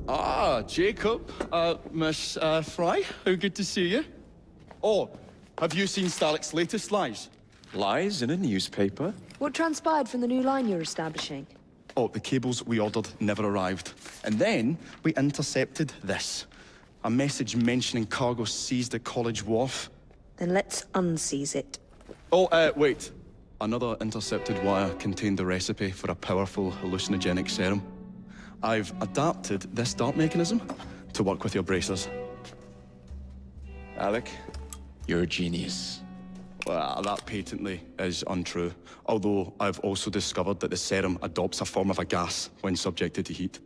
Ah, Jacob. Miss Fry, how good to see you. Oh, have you seen Stalik's latest lies? Lies in a newspaper? What transpired from the new line you're establishing? Oh, the cables we ordered never arrived. And then we intercepted this. A message mentioning cargo seized at College Wharf. Then let's unseize it. Oh, wait. Another intercepted wire contained the recipe for a powerful hallucinogenic serum. I've adapted this dart mechanism to work with your bracers. Alec, you're a genius. Well, that patently is untrue. Although I've also discovered that the serum adopts a form of a gas when subjected to heat.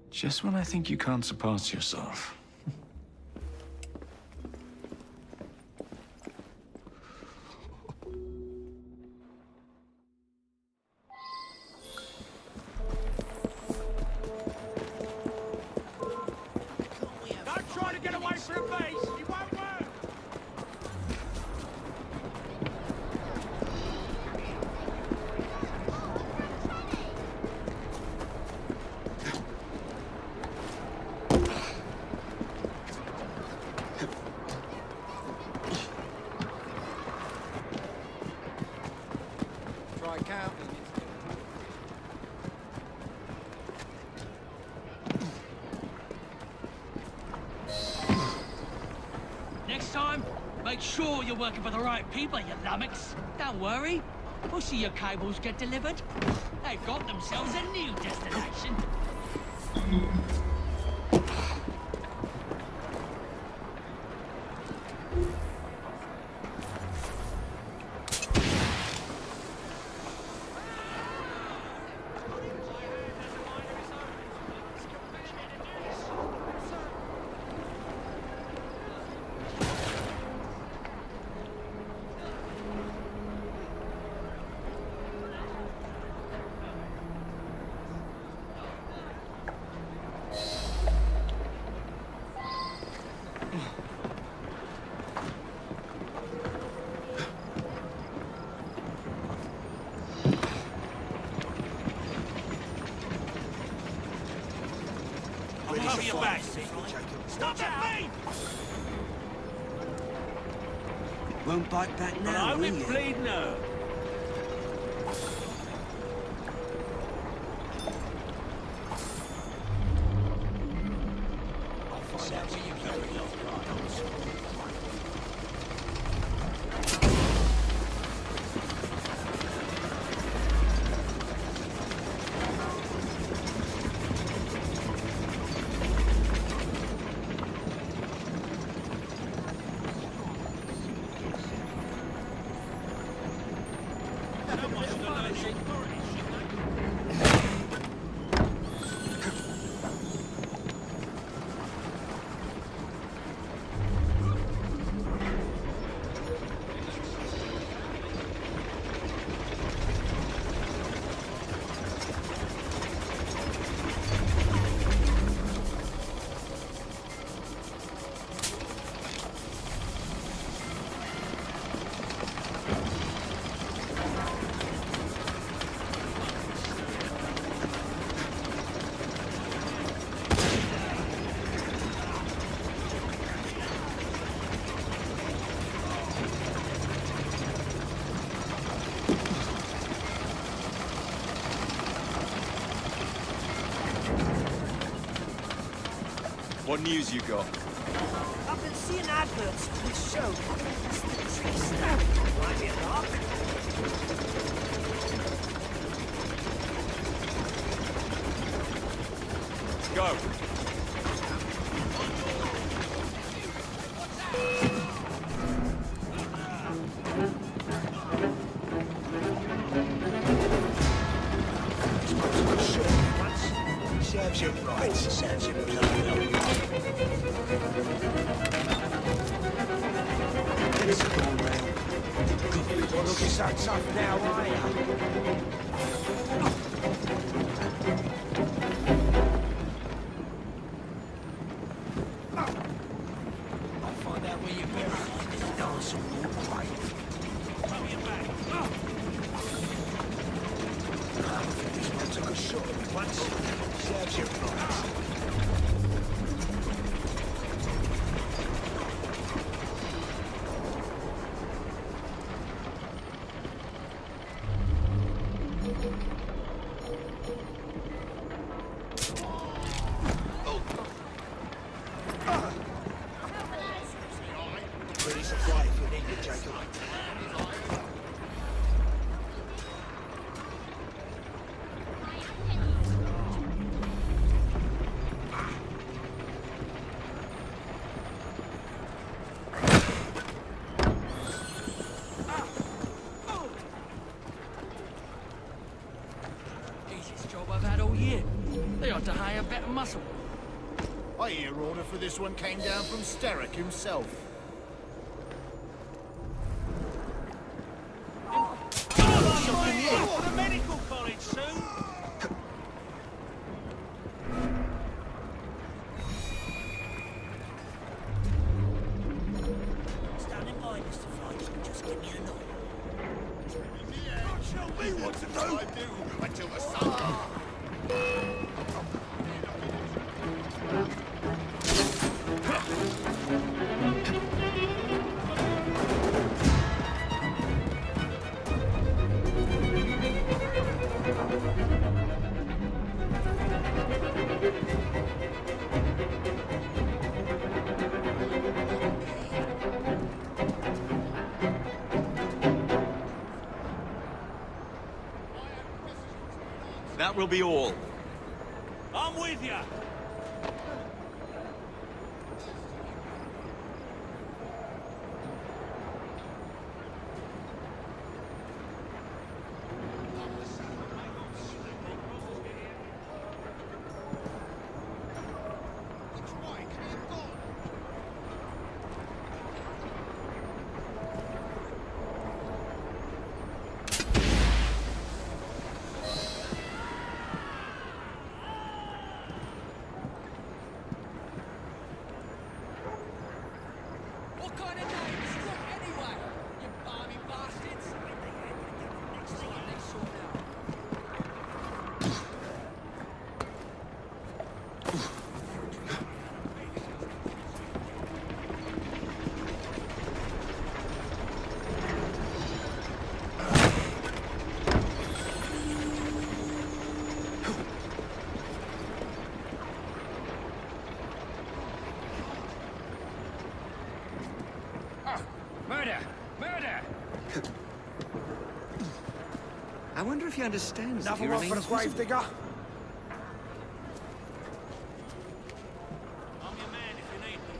Just when I think you can't surpass yourself. Don't try to get away from a base! It won't work! Try counting. Next time, make sure you're working for the right people, you lummox. Don't worry. We'll see your cables get delivered. They've got themselves a new destination. Cover your back. Stop that feed! Won't bite back now, will you? Bleed nerve. What news you got? I've been seeing adverts for this show. Might be a lark. Go! Serves you right, serves you bloody well. It's gone round. Well, look, it's so tough now, are you? I'll find out where you're buried in this dance hall grave. Cover your back. I think this one took a shot at it once. Serves you right. Ready supply if you need it, Jacob. Easiest job I've had all year. They ought to hire better muscle. I hear order for this one came down from Steric himself. Oh, the medical college soon. Standing by, Mr. Flight. Just give me a nod. Tell me what to do. I do until the sun. That will be all. I'm with you. What kind of name is that anyway? You barmy bastards! Next thing they sort out. Murder! Murder! I wonder if he understands that he Another one for the remains grave visible. digger. I'm your man if you need me.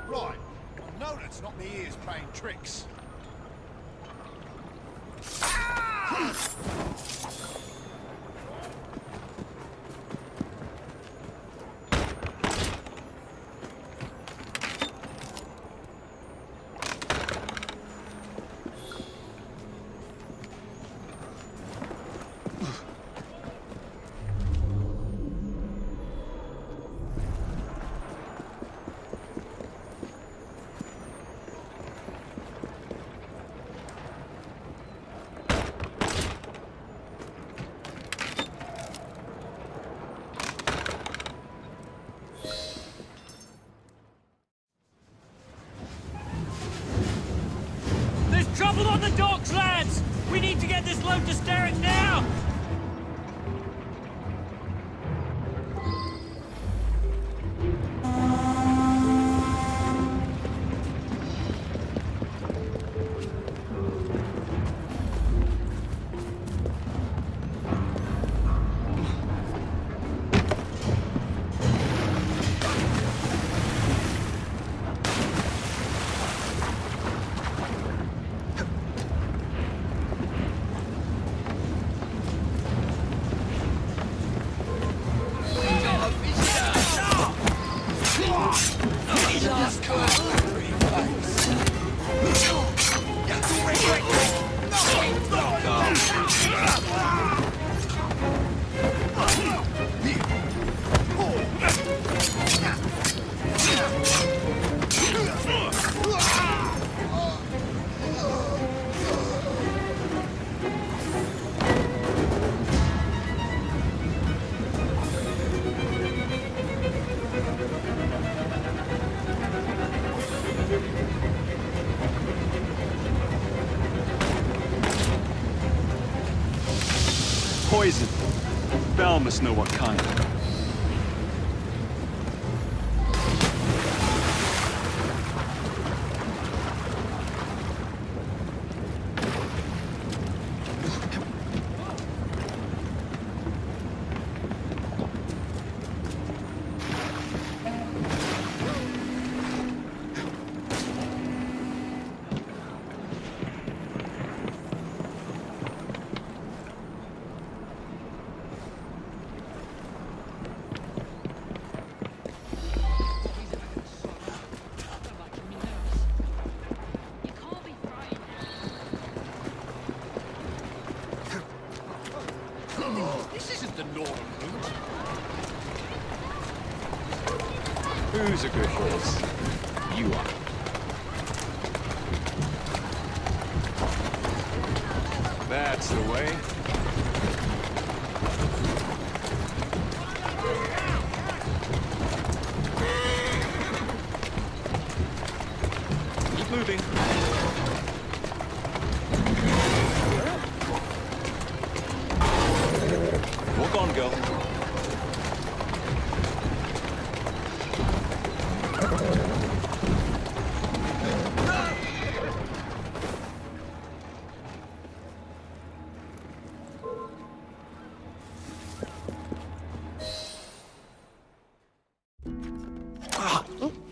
Right. I know that's not me ears playing tricks. There's trouble on the docks, lads! We need to get this load to Steric now! Poison. Bell must know what kind. This isn't the normal route. Who's a good horse? You are. That's the way. Keep moving. Walk on, girl.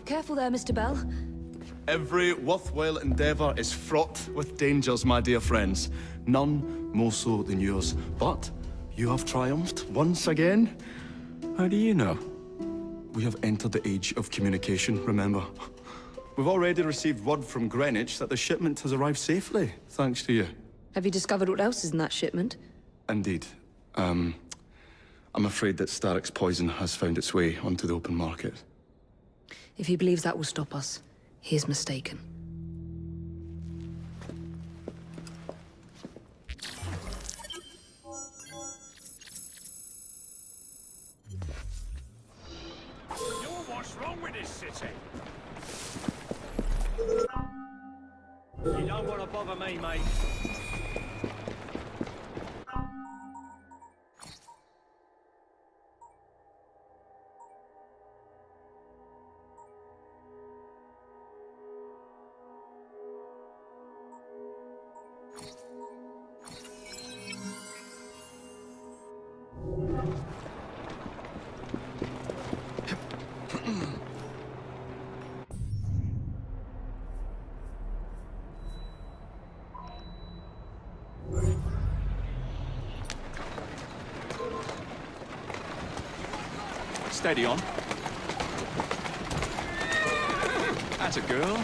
Careful there, Mr. Bell. Every worthwhile endeavour is fraught with dangers, my dear friends. None more so than yours. But you have triumphed once again. How do you know? We have entered the age of communication, remember? We've already received word from Greenwich that the shipment has arrived safely, thanks to you. Have you discovered what else is in that shipment? Indeed. I'm afraid that Starrick's poison has found its way onto the open market. If he believes that will stop us, he is mistaken. What's wrong with this city? You don't want to bother me, mate. Steady on. That's a girl.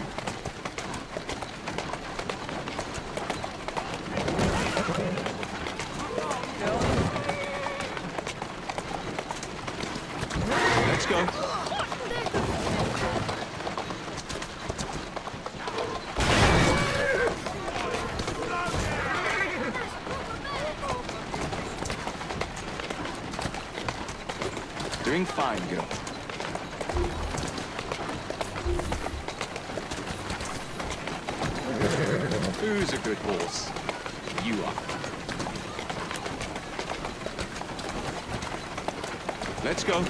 Let's go. Doing fine, girl. Who's a good horse? You are. Let's go.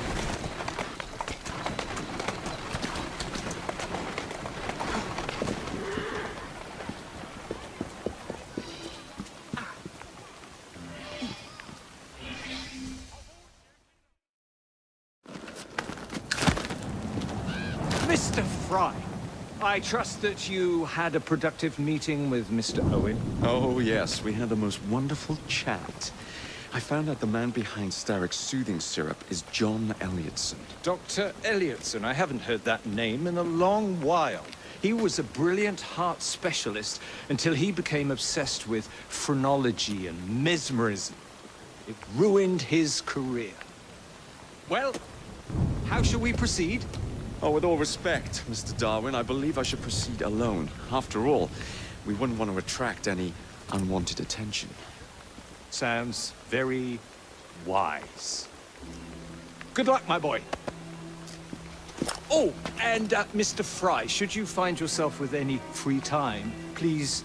Mr. Fry, I trust that you had a productive meeting with Mr. Owen. Oh, yes. We had the most wonderful chat. I found out the man behind Starrick's soothing syrup is John Elliotson. Dr. Elliotson, I haven't heard that name in a long while. He was a brilliant heart specialist until he became obsessed with phrenology and mesmerism. It ruined his career. Well, how shall we proceed? Oh, with all respect, Mr. Darwin, I believe I should proceed alone. After all, we wouldn't want to attract any unwanted attention. Sounds very wise. Good luck, my boy. Oh, and Mr. Fry, should you find yourself with any free time, please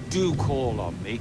do call on me.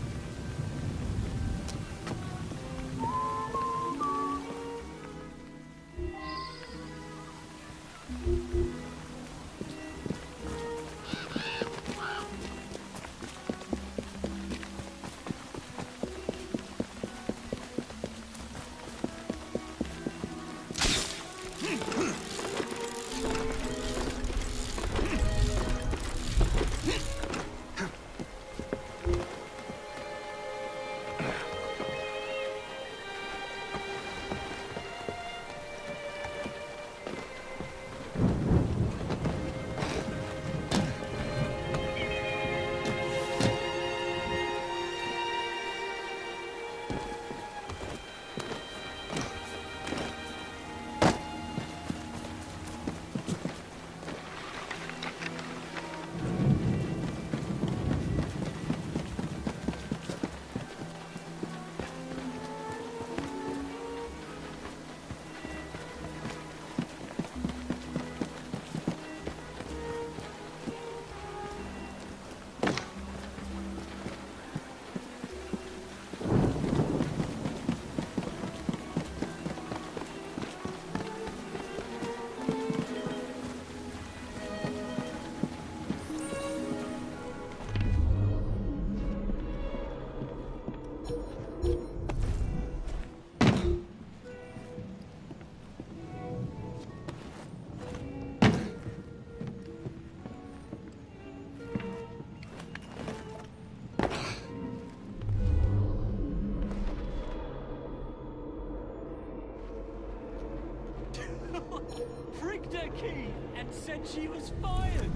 locked her key and said she was fired.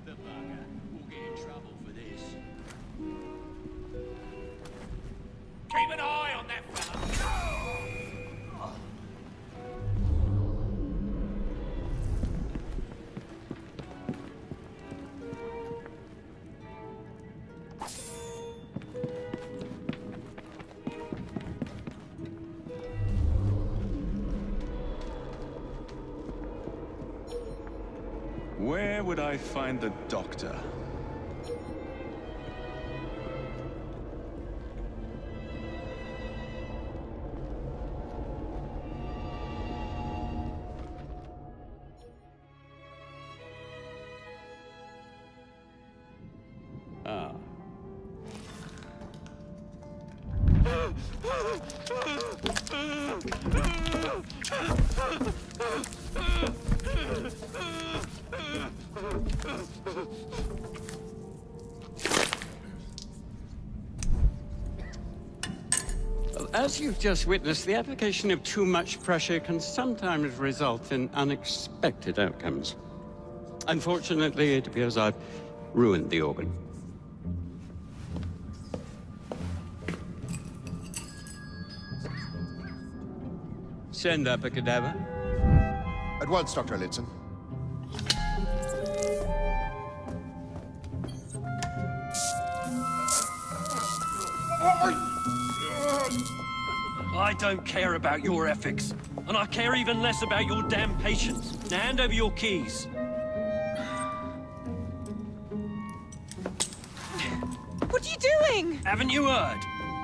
The bugger will get in trouble for this. Keep an eye on that fella. Where would I find the doctor? Ah. Well, as you've just witnessed, the application of too much pressure can sometimes result in unexpected outcomes. Unfortunately, it appears I've ruined the organ. Send up a cadaver. At once, Dr. Lidson. I don't care about your ethics, and I care even less about your damn patience. Now hand over your keys. What are you doing? Haven't you heard?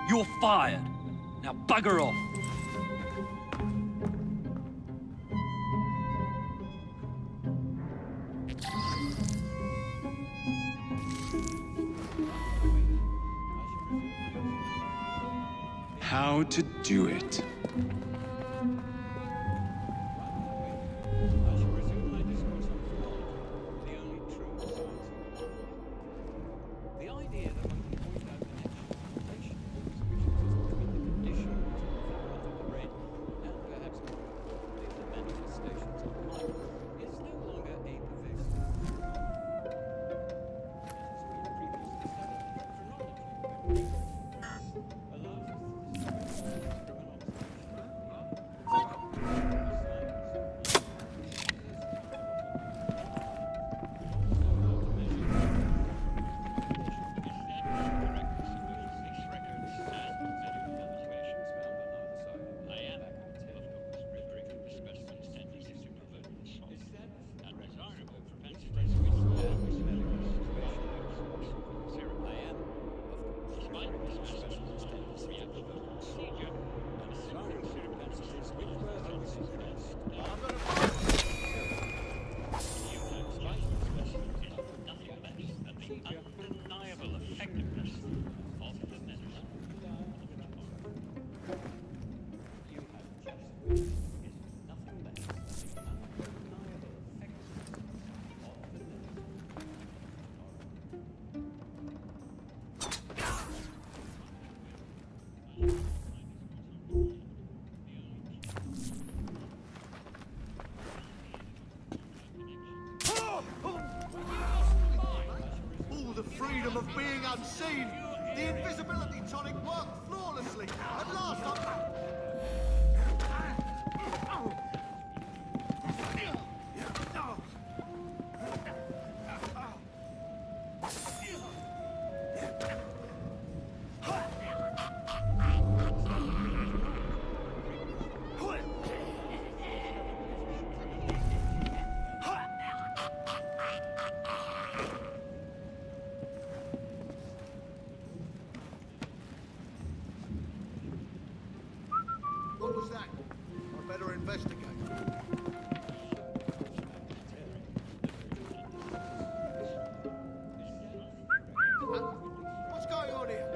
You're fired. Now bugger off. How to do it. Freedom of being unseen. The invisibility tonic worked flawlessly. At last, what was that? I better investigate. What's going on here?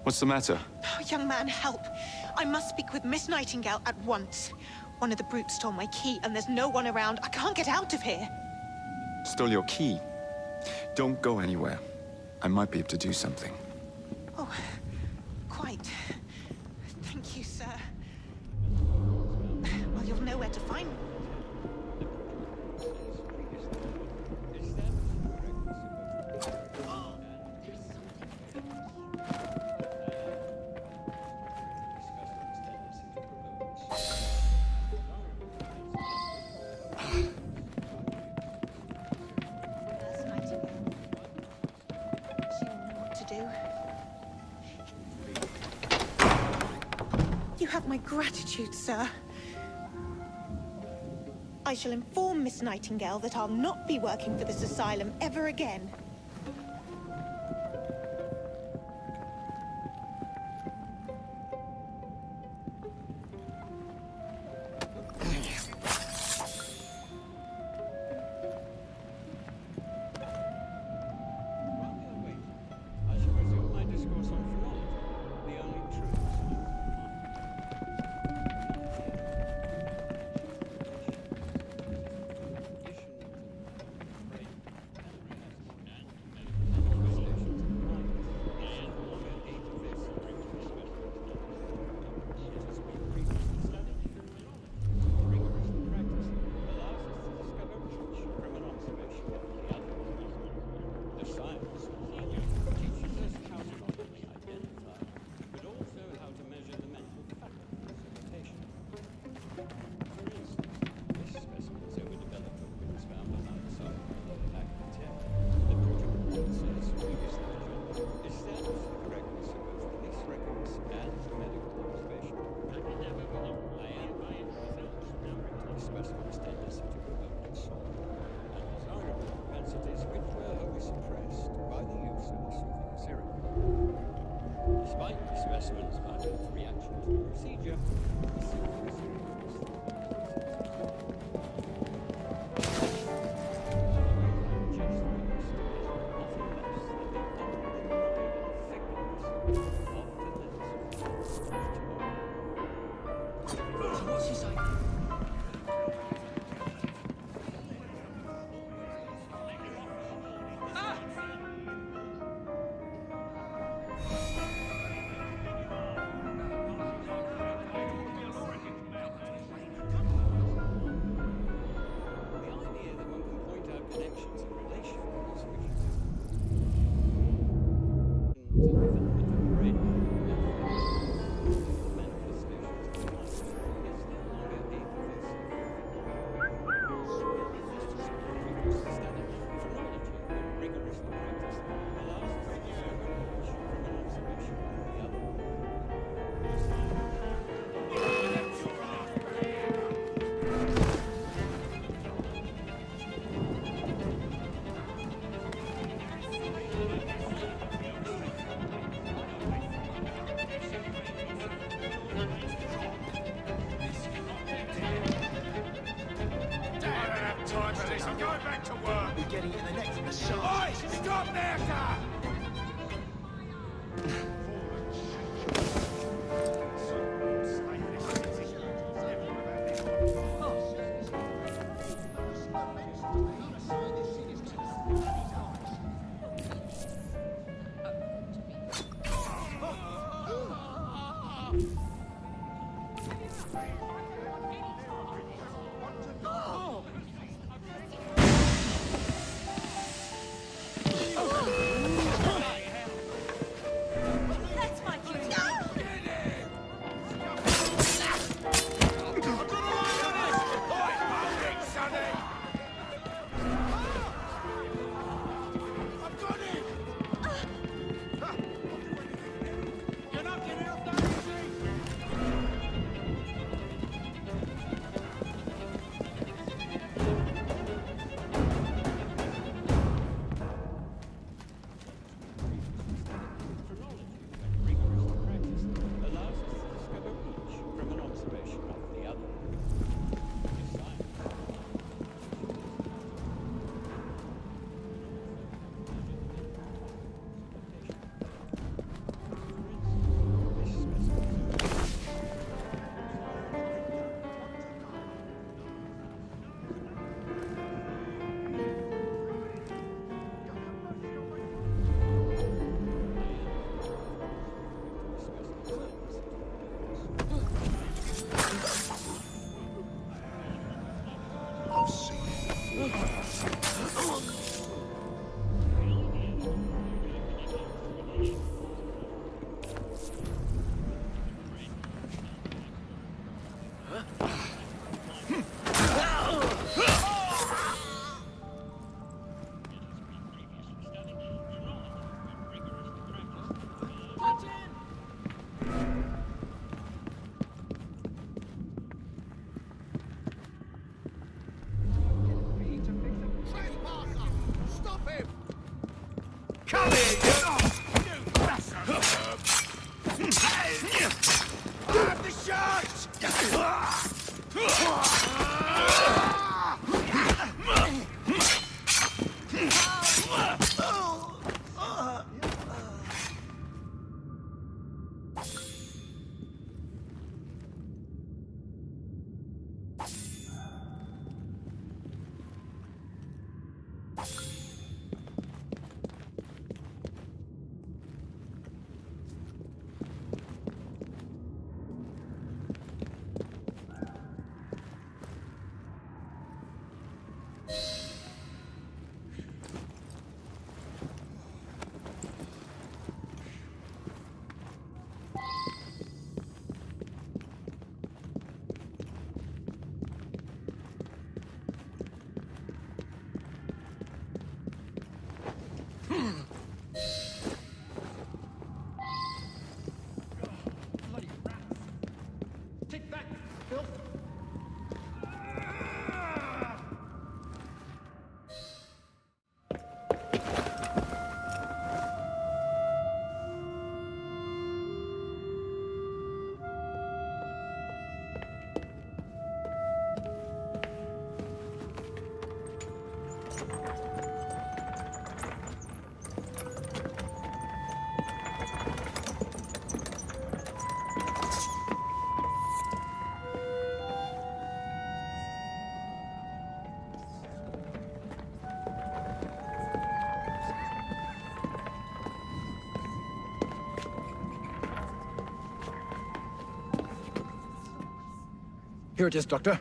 What's the matter? Oh, young man, help. I must speak with Miss Nightingale at once. One of the brutes stole my key, and there's no one around. I can't get out of here. Stole your key. Don't go anywhere. I might be able to do something. Oh, quite. Thank you, sir. Well, you'll know where to find me. Nurse Nightingale. She will know what to do. You have my gratitude, sir. I shall inform Miss Nightingale that I'll not be working for this asylum ever again. I shall resume my discourse on phrenology, the only truths. The science teaches us how to not only identify, but also how to measure the mental faculties of a patient. For instance, this specimen is overdeveloped when it was found on outside of the back of the tail. The protocol says previously measured established the correctness of both police records and medical observation. I am by the specimen's tendency to provoke consult and desirable propensities which were wholly suppressed by the use of the soothing serum. Despite the specimen's violent reaction to the procedure, the soothing serum was What's he saying? the idea that one can point out connections and relations which the development of the brain and manifestations of the mind is no longer a pervasive phrenology, when rigorously practiced, allows us to discern which from an observation of the other. Time for this. I'm going back to work. We're getting in the neck from the side. Oi! Stop there, sir! Here it is, Doctor.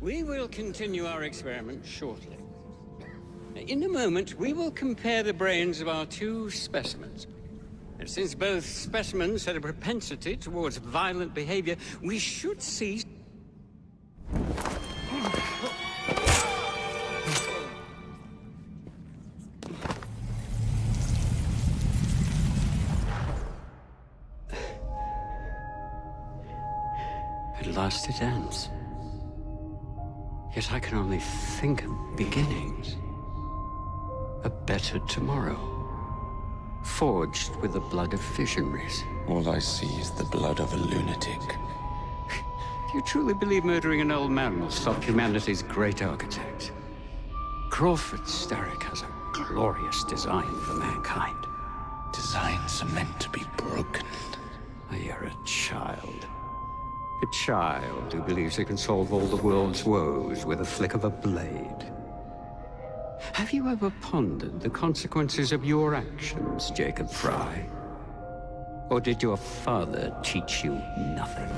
We will continue our experiment shortly. In a moment, we will compare the brains of our two specimens. And since both specimens had a propensity towards violent behavior, we should see... At last it ends. Yet I can only think of beginnings. A better tomorrow. Forged with the blood of visionaries. All I see is the blood of a lunatic. Do you truly believe murdering an old man will stop humanity's great architect? Crawford Starrick has a glorious design for mankind. Designs are meant to be broken. You're a child. A child who believes he can solve all the world's woes with a flick of a blade. Have you ever pondered the consequences of your actions, Jacob Fry? Or did your father teach you nothing?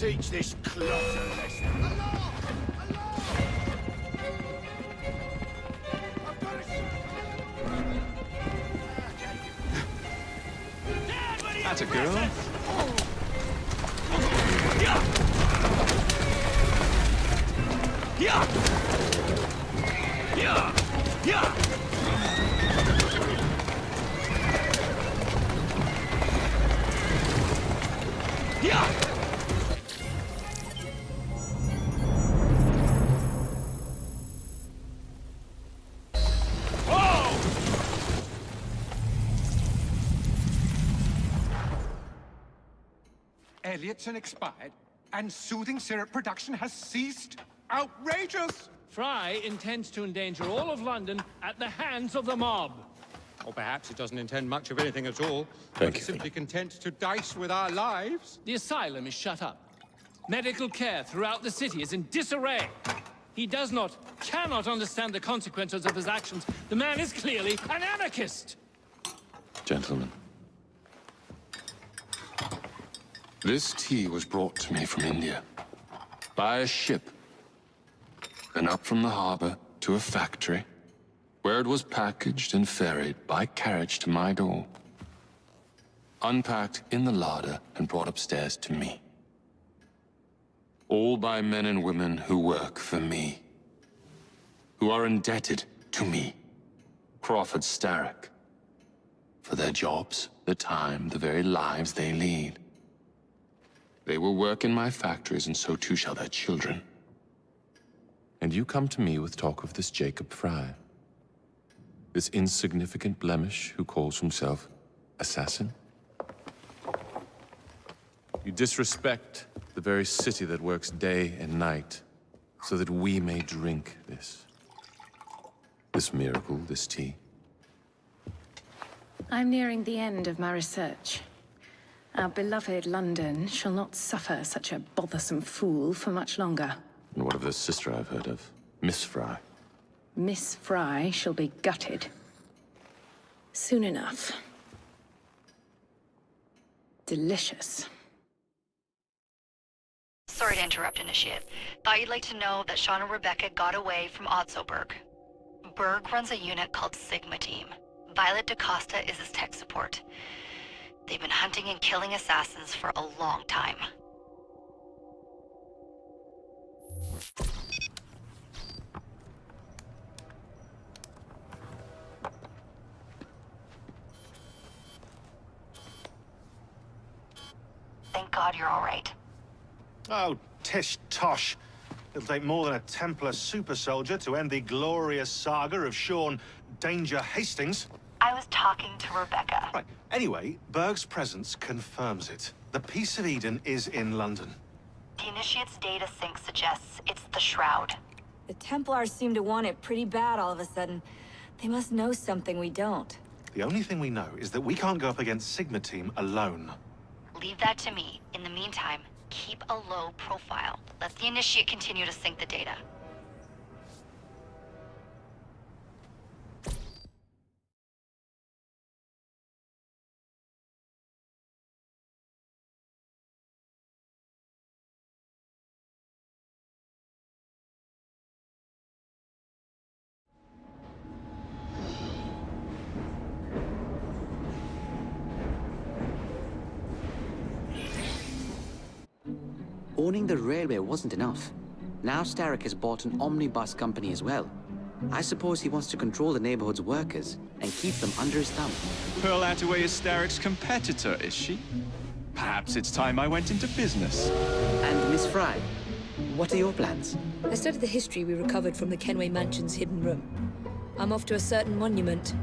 Teach this clot a lesson. That's a girl. Elliotson expired, and soothing syrup production has ceased? Outrageous! Fry intends to endanger all of London at the hands of the mob. Or perhaps it doesn't intend much of anything at all. Thank but you. simply content to dice with our lives. The asylum is shut up. Medical care throughout the city is in disarray. He cannot understand the consequences of his actions. The man is clearly an anarchist! Gentlemen. This tea was brought to me from India. By a ship. And up from the harbor to a factory, where it was packaged and ferried by carriage to my door. Unpacked in the larder and brought upstairs to me. All by men and women who work for me. Who are indebted to me, Crawford Starrick. For their jobs, the time, the very lives they lead. They will work in my factories, and so too shall their children. And you come to me with talk of this Jacob Fry. This insignificant blemish who calls himself assassin? You disrespect the very city that works day and night, so that we may drink this. This miracle, this tea. I'm nearing the end of my research. Our beloved London shall not suffer such a bothersome fool for much longer. And what of the sister I've heard of? Miss Fry. Miss Fry shall be gutted. Soon enough. Delicious. Sorry to interrupt, Initiate. Thought you'd like to know that Sean and Rebecca got away from Otzoberg. Berg runs a unit called Sigma Team. Violet DaCosta is his tech support. They've been hunting and killing assassins for a long time. Thank God you're all right. Oh, tish tosh. It'll take more than a Templar super soldier to end the glorious saga of Sean Danger Hastings. I was talking to Rebecca. Right. Anyway, Berg's presence confirms it. The Peace of Eden is in London. The Initiate's data sync suggests it's the Shroud. The Templars seem to want it pretty bad all of a sudden. They must know something we don't. The only thing we know is that we can't go up against Sigma Team alone. Leave that to me. In the meantime, keep a low profile. Let the Initiate continue to sync the data. Owning the railway wasn't enough. Now Starrick has bought an omnibus company as well. I suppose he wants to control the neighborhood's workers and keep them under his thumb. Pearl Attaway is Starrick's competitor, is she? Perhaps it's time I went into business. And Miss Fry, what are your plans? I studied the history we recovered from the Kenway Mansion's hidden room. I'm off to a certain monument,